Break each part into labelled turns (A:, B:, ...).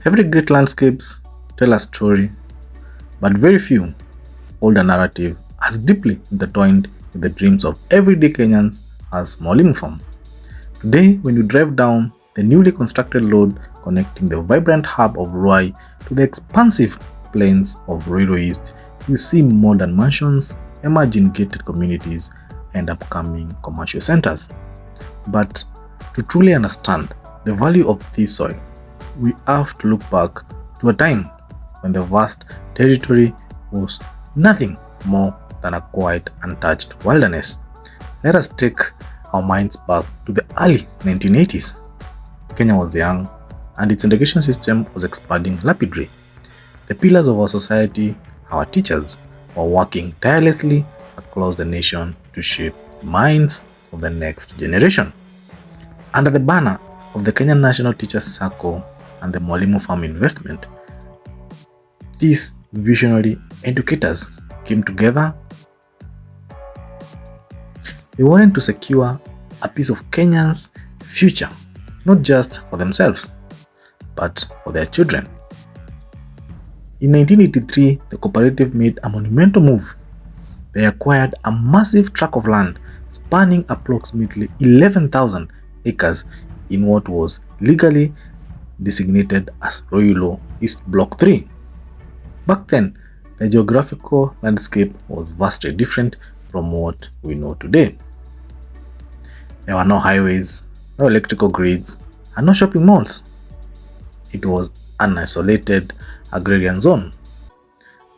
A: Every great landscapes tell a story, but very few hold a narrative as deeply intertwined with the dreams of everyday Kenyans as Mwalimu Farm. Today, when you drive down the newly constructed road connecting the vibrant hub of Ruai to the expansive plains of Ruiru East, you see modern mansions, emerging gated communities, and upcoming commercial centers. But to truly understand the value of this soil, we have to look back to a time when the vast territory was nothing more than a quiet, untouched wilderness. Let us take our minds back to the early 1980s. Kenya was young, and its education system was expanding rapidly. The pillars of our society, our teachers, were working tirelessly across the nation to shape the minds of the next generation. Under the banner of the Kenyan National Teachers Circle and the Mwalimu Farm investment, these visionary educators came together. They wanted to secure a piece of Kenyans' future, not just for themselves, but for their children. In 1983, the cooperative made a monumental move. They acquired a massive tract of land spanning approximately 11,000 acres in what was legally designated as Ruiru East Block 3. Back then, the geographical landscape was vastly different from what we know today. There were no highways, no electrical grids, and no shopping malls. It was an isolated agrarian zone,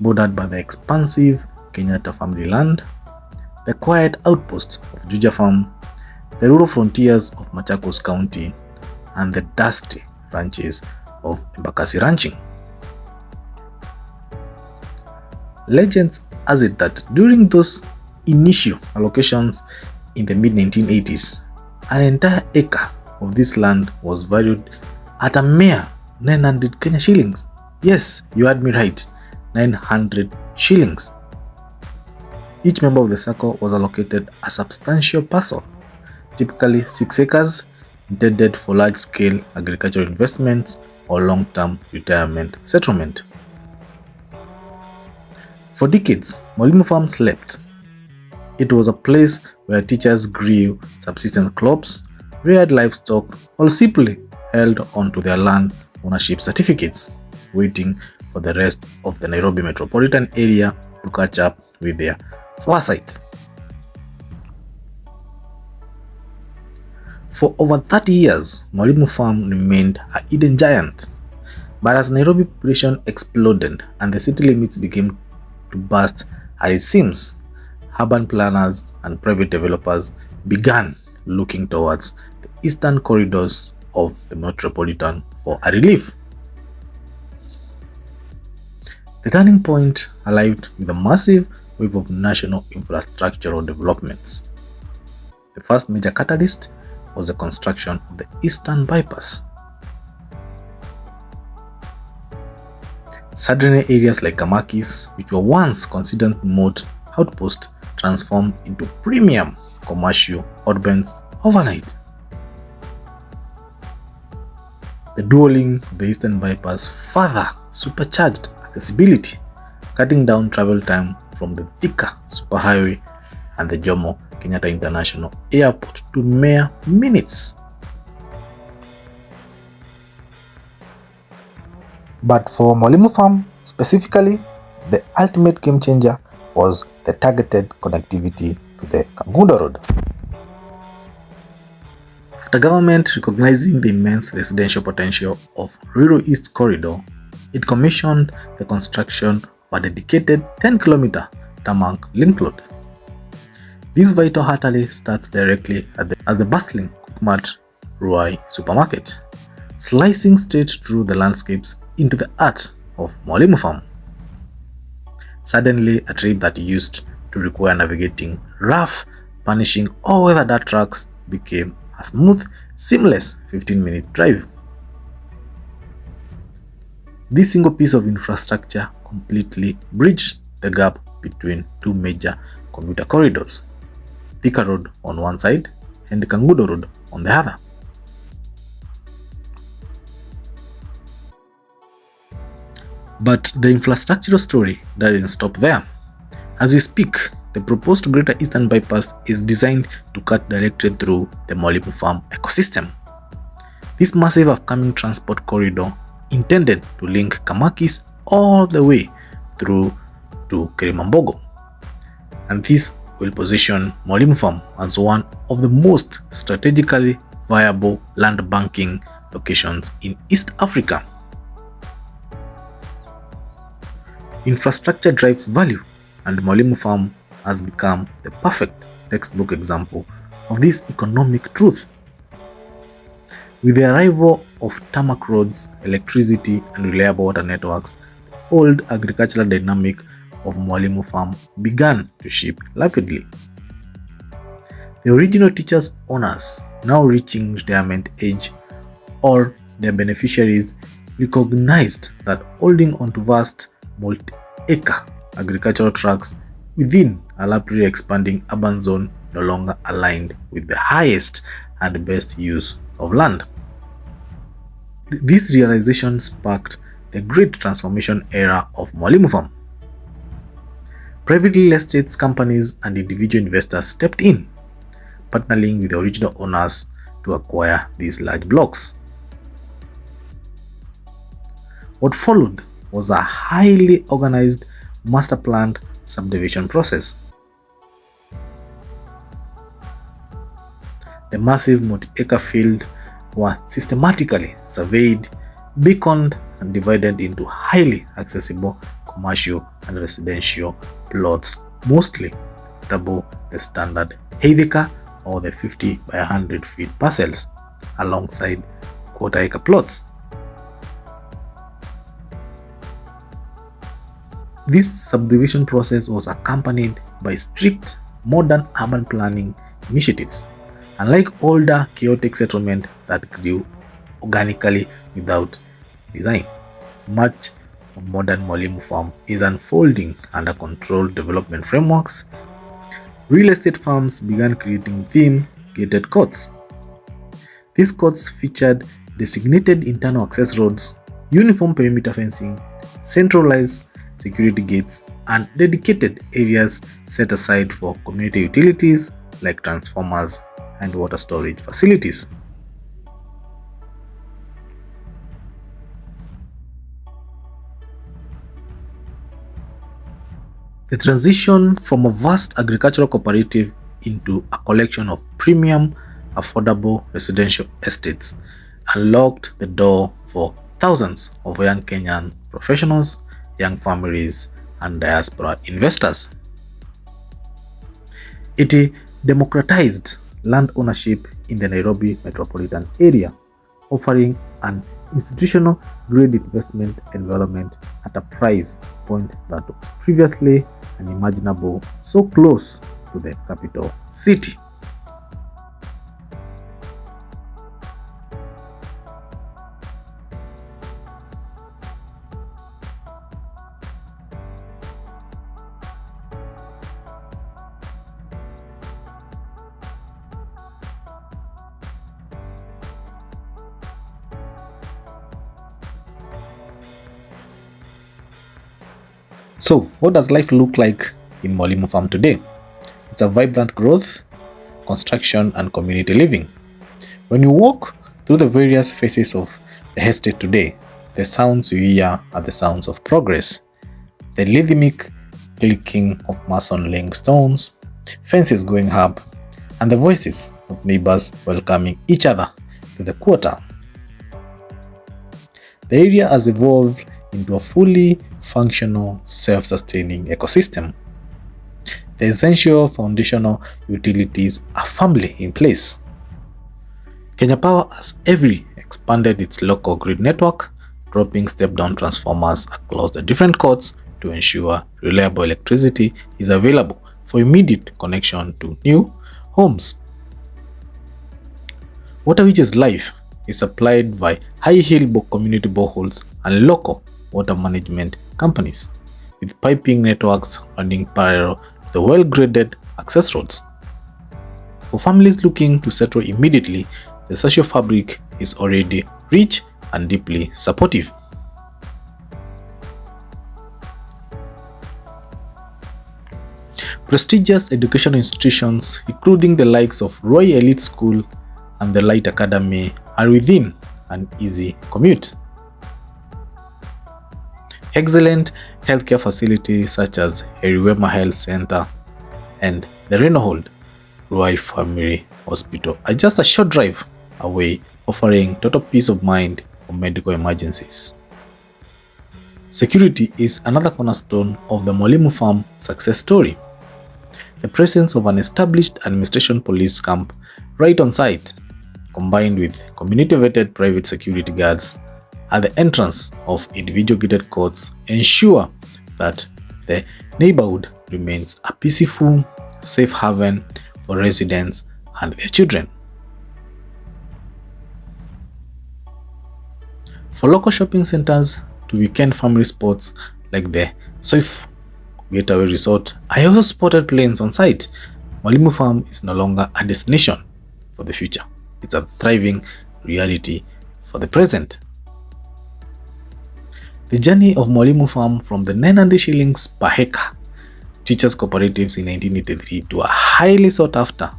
A: bordered by the expansive Kenyatta family land, the quiet outpost of Juja Farm, the rural frontiers of Machakos County, and the dusty ranches of Embakasi Ranching. Legends has it that during those initial allocations in the mid-1980s, an entire acre of this land was valued at a mere 900 Kenya shillings. Yes, you heard me right, 900 shillings. Each member of the circle was allocated a substantial parcel, typically 6 acres, intended for large-scale agricultural investments or long-term retirement settlement. For decades, Mwalimu Farm slept. It was a place where teachers grew subsistence crops, reared livestock, or simply held onto their land ownership certificates, waiting for the rest of the Nairobi metropolitan area to catch up with their foresight. For over 30 years, Mwalimu Farm remained a hidden giant. But as Nairobi population exploded and the city limits began to burst at its seams, urban planners and private developers began looking towards the eastern corridors of the metropolitan for a relief. The turning point arrived with a massive wave of national infrastructural developments. The first major catalyst was the construction of the Eastern Bypass. Suddenly, areas like Kamakis, which were once considered remote outposts, transformed into premium commercial hotbeds overnight. The dual-link of the Eastern Bypass further supercharged accessibility, cutting down travel time from the Thika Superhighway and the Jomo Kenyatta International Airport to mere minutes. But for Mwalimu Farm specifically, the ultimate game changer was the targeted connectivity to the Kangundo Road. After government recognizing the immense residential potential of Ruiru East Corridor, it commissioned the construction of a dedicated 10-kilometer tarmac link road. This vital artery starts directly at the bustling Quickmart Ruai supermarket, slicing straight through the landscapes into the heart of Mwalimu Farm. Suddenly, a trip that used to require navigating rough, punishing all-weather dirt tracks became a smooth, seamless 15-minute drive. This single piece of infrastructure completely bridged the gap between two major commuter corridors, Thika Road on one side and Kangundo Road on the other. But the infrastructural story doesn't stop there. As we speak, the proposed Greater Eastern Bypass is designed to cut directly through the Mwalimu Farm ecosystem. This massive upcoming transport corridor intended to link Kamakis all the way through to Kirimambogo, and this will position Mwalimu Farm as one of the most strategically viable land banking locations in East Africa. Infrastructure drives value, and Mwalimu Farm has become the perfect textbook example of this economic truth. With the arrival of tarmac roads, electricity, and reliable water networks, the old agricultural dynamic of Mwalimu Farm began to shift rapidly. The original teachers' owners, now reaching retirement age, or their beneficiaries, recognized that holding onto vast multi-acre agricultural tracts within a rapidly expanding urban zone no longer aligned with the highest and best use of land. This realization sparked the great transformation era of Mwalimu Farm. Private real estate companies and individual investors stepped in, partnering with the original owners to acquire these large blocks. What followed was a highly organized, master-planned subdivision process. The massive multi-acre field were systematically surveyed, beaconed, and divided into highly accessible commercial and residential plots, mostly double the standard half-acre or the 50 by 100 feet parcels, alongside quarter-acre plots. This subdivision process was accompanied by strict modern urban planning initiatives. Unlike older chaotic settlement that grew organically without design, much of modern Mwalimu Farm is unfolding under controlled development frameworks. Real estate firms began creating theme-gated courts. These courts featured designated internal access roads, uniform perimeter fencing, centralized security gates, and dedicated areas set aside for community utilities like transformers and water storage facilities. The transition from a vast agricultural cooperative into a collection of premium, affordable residential estates unlocked the door for thousands of young Kenyan professionals, young families, and diaspora investors. It democratized land ownership in the Nairobi metropolitan area, offering an institutional-grade investment environment at a price point that was previously unimaginable, so close to the capital city. So, what does life look like in Mwalimu Farm today? It's a vibrant growth, construction, and community living. When you walk through the various phases of the estate today, the sounds you hear are the sounds of progress. The rhythmic clicking of mason laying stones, fences going up, and the voices of neighbors welcoming each other to the quarter. The area has evolved into a fully functional, self-sustaining ecosystem. The essential foundational utilities are firmly in place. Kenya Power has every expanded its local grid network, dropping step-down transformers across the different courts to ensure reliable electricity is available for immediate connection to new homes. Water, which is life, is supplied by high-hill community boreholes and local water management companies, with piping networks running parallel to the well-graded access roads. For families looking to settle immediately, the social fabric is already rich and deeply supportive. Prestigious educational institutions, including the likes of Roy Elite School and the Light Academy, are within an easy commute. Excellent healthcare facilities such as Heriwema Health Center and the Renohold Roy Family Hospital are just a short drive away, offering total peace of mind for medical emergencies. Security is another cornerstone of the Mwalimu Farm success story. The presence of an established administration police camp right on site, combined with community-vetted private security guards at the entrance of individual gated courts, ensure that the neighborhood remains a peaceful, safe haven for residents and their children. For local shopping centers to weekend family spots like the Soif Getaway Resort, I also spotted planes on site. Mwalimu Farm is no longer a destination for the future. It's a thriving reality for the present. The journey of Mwalimu Farm from the 900 shillings per hectare teachers cooperatives in 1983 to a highly sought after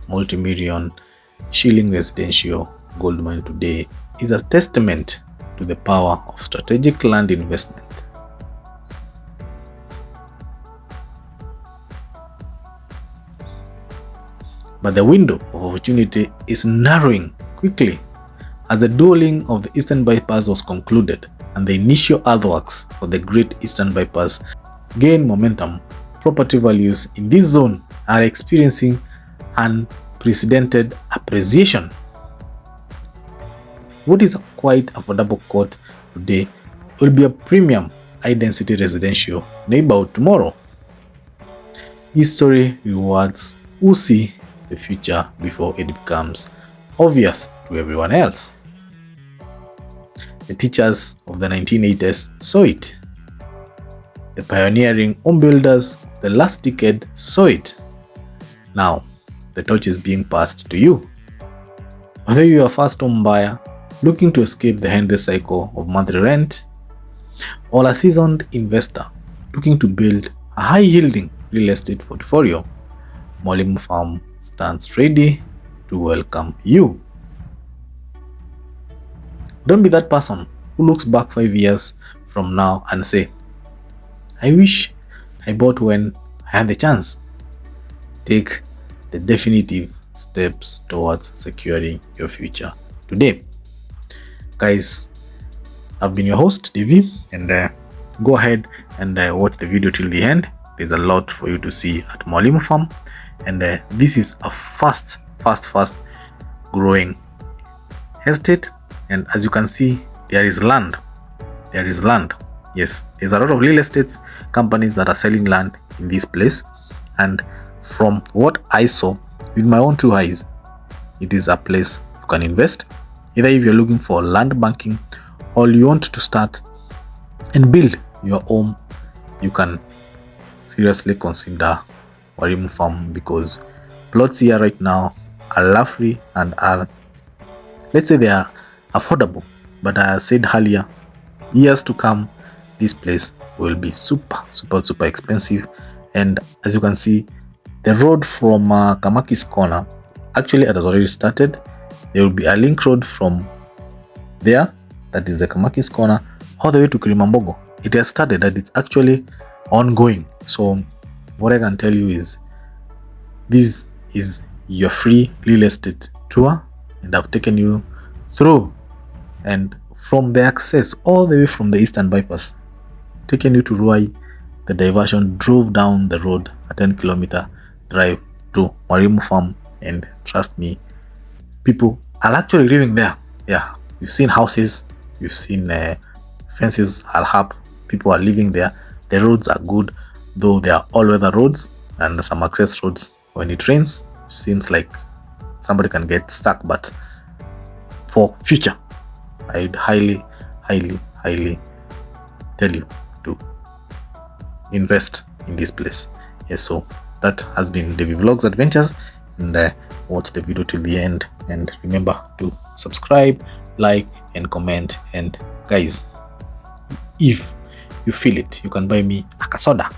A: multi-million shilling residential Goldmine today is a testament to the power of strategic land investment. But the window of opportunity is narrowing quickly as the dueling of the Eastern Bypass was concluded and the initial earthworks for the Great Eastern Bypass gain momentum. Property values in this zone are experiencing unprecedented appreciation. What is a quite affordable court today will be a premium high-density residential neighborhood tomorrow. History rewards who see the future before it becomes obvious to everyone else. The teachers of the 1980s saw it. The pioneering home builders of the last decade saw it. Now, the torch is being passed to you. Whether you are a first home buyer looking to escape the endless cycle of monthly rent, or a seasoned investor looking to build a high-yielding real estate portfolio, Mwalimu Farm stands ready to welcome you. Don't be that person who looks back 5 years from now and say, I wish I bought when I had the chance. Take the definitive steps towards securing your future today. Guys, I've been your host, Davie, and go ahead and watch the video till the end. There's a lot for you to see at Mwalimu Farm, and this is a fast growing estate. And as you can see, there is land. Yes, there's a lot of real estate companies that are selling land in this place, and from what I saw with my own two eyes, it is a place you can invest. Either if you're looking for land banking or you want to start and build your home, you can seriously consider Mwalimu Farm, because plots here right now are lovely and are, let's say, they are affordable. But as I said earlier, years to come, this place will be super expensive. And as you can see, the road from Kamaki's corner, actually it has already started. There will be a link road from there, that is the Kamaki's corner, all the way to Kilimambogo. It has started, and it's actually ongoing. So what I can tell you is, this is your free real estate tour, and I've taken you through, and from the access all the way from the Eastern Bypass, taken you to Ruai. The diversion drove down the road, a 10-kilometer drive to Mwalimu Farm, and trust me, people are actually living there. Yeah, you've seen houses, you've seen fences are up, people are living there. The roads are good, though they are all-weather roads and some access roads. When it rains, it seems like somebody can get stuck, but for future, I'd highly tell you to invest in this place. Yes, so that has been Davie Vlogs Adventures, and watch the video till the end, and remember to subscribe, like, and comment. And guys, if you feel it, you can buy me a soda.